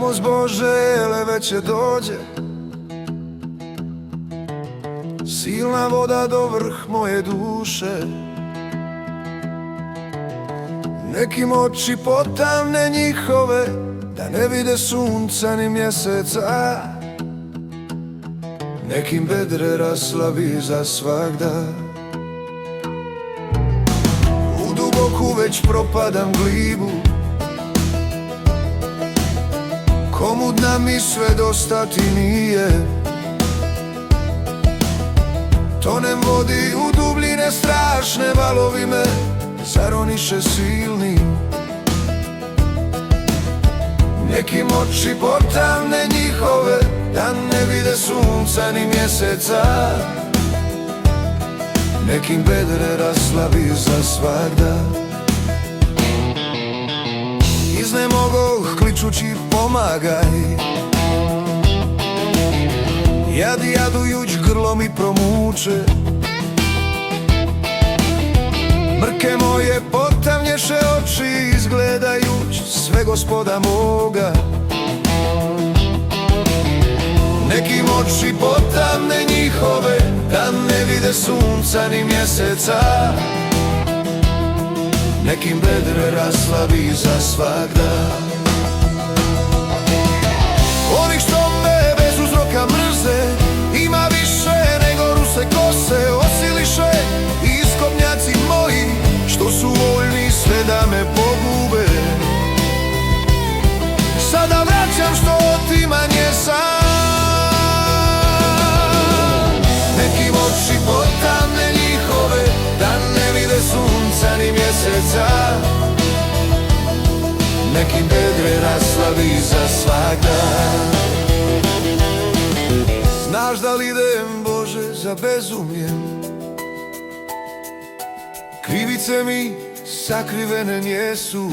Pomoć Bože, večer dođe, silna voda do vrh moje duše. Nekim oči potamne njihove, da ne vide sunca ni mjeseca. Nekim bedre raslavi za svagda. U duboku već propadam glibu, komu dna mi sve dosta ti nije. Tonem vodi u dubljine strašne, valovi me zaroniše silni. Nekim oči potamne njihove, da ne vide sunca ni mjeseca. Nekim bedre raslavi za svagda. Iznemogoh kličući pomagaj, jadujuć grlo mi promuče. Mrke moje potamnješe oči, izgledajuć sve Gospoda moga. Nekim oči potamne njihove, da ne vide sunca ni mjeseca. Nekim bedre raslavi za svagda. Onih što me bez uzroka mrze, ima više nego ruse kose. Osiliše iskopnjaci moji, što su voljni sve da me pogube. Sada vraćam što otimanje sam. Nekim oči potamne njihove, da ne vide sunca ni mjeseca. Nekim bedre raslavi za svagda. Znaš da li idem, Bože, za bezumljem? Krivice mi sakrivene njesu.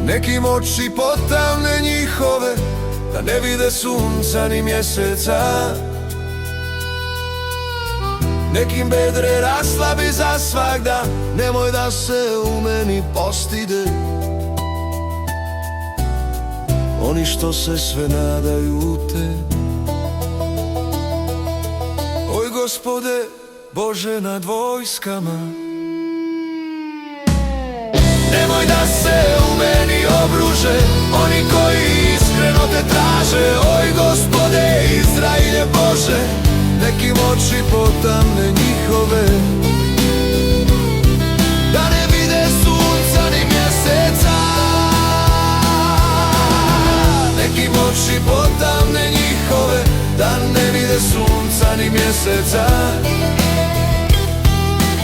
Nekim oči potamne njihove, da ne vide sunca ni mjeseca. Nekim bedre raslavi za svagda. Nemoj da se u meni postide oni što se sve nadaju te. Oj Gospode, Bože nad vojskama, nemoj da se u meni obruže oni koji iskreno te traže. Oj Gospode, Izrailje Bože, nekim oči potamne njihove, da ne vide sunca ni mjeseca. Nekim oči potamne njihove, da ne vide sunca ni mjeseca.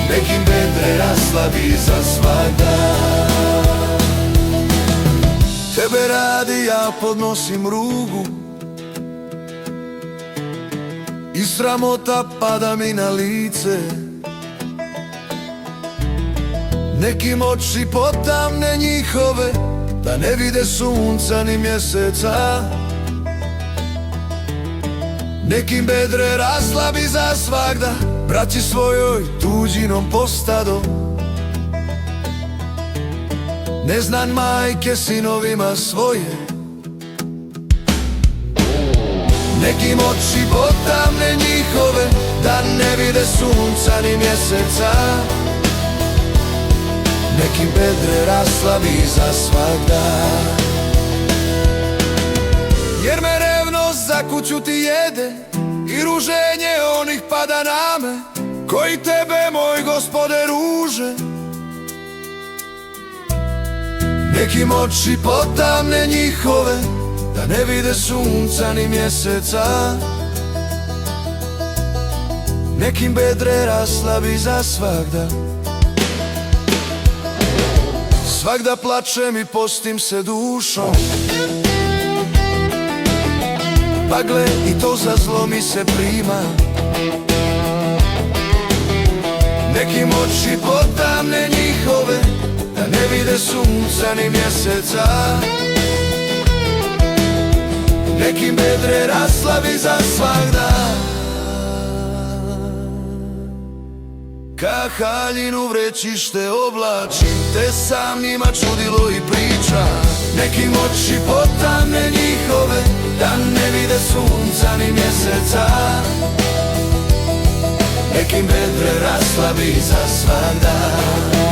Nekim bedre raslavi za svagda. Tebe radi ja podnosim rugu, i sramota pada mi na lice. Nekim oči potamne njihove, da ne vide sunca ni mjeseca. Nekim bedre raslavi za svagda. Braći svojoj tuđinom postado, neznan majke sinovima svoje. Nekim oči potamne njihove, da ne vide sunca ni mjeseca. Nekim bedre raslavi za svagda. Jer me revnost za kuću ti jede, i ruženje onih pada na me, koji tebe, moj Gospode, ruže. Nekim oči potamne njihove, da ne vide sunca ni mjeseca. Nekim bedre raslavi za svagda. Svagda plačem i postim se dušom, pa gle, i to za zlo mi se prima. Nekim oči potamne njihove, da ne vide sunca ni mjeseca. Nekim bedre raslavi za svagda. Ka haljinu vrećište oblačim, te sam njima čudilo i priča. Nekim oči potamne njihove, da ne vide sunca ni mjeseca. Nekim vedre raslabi za svak dan.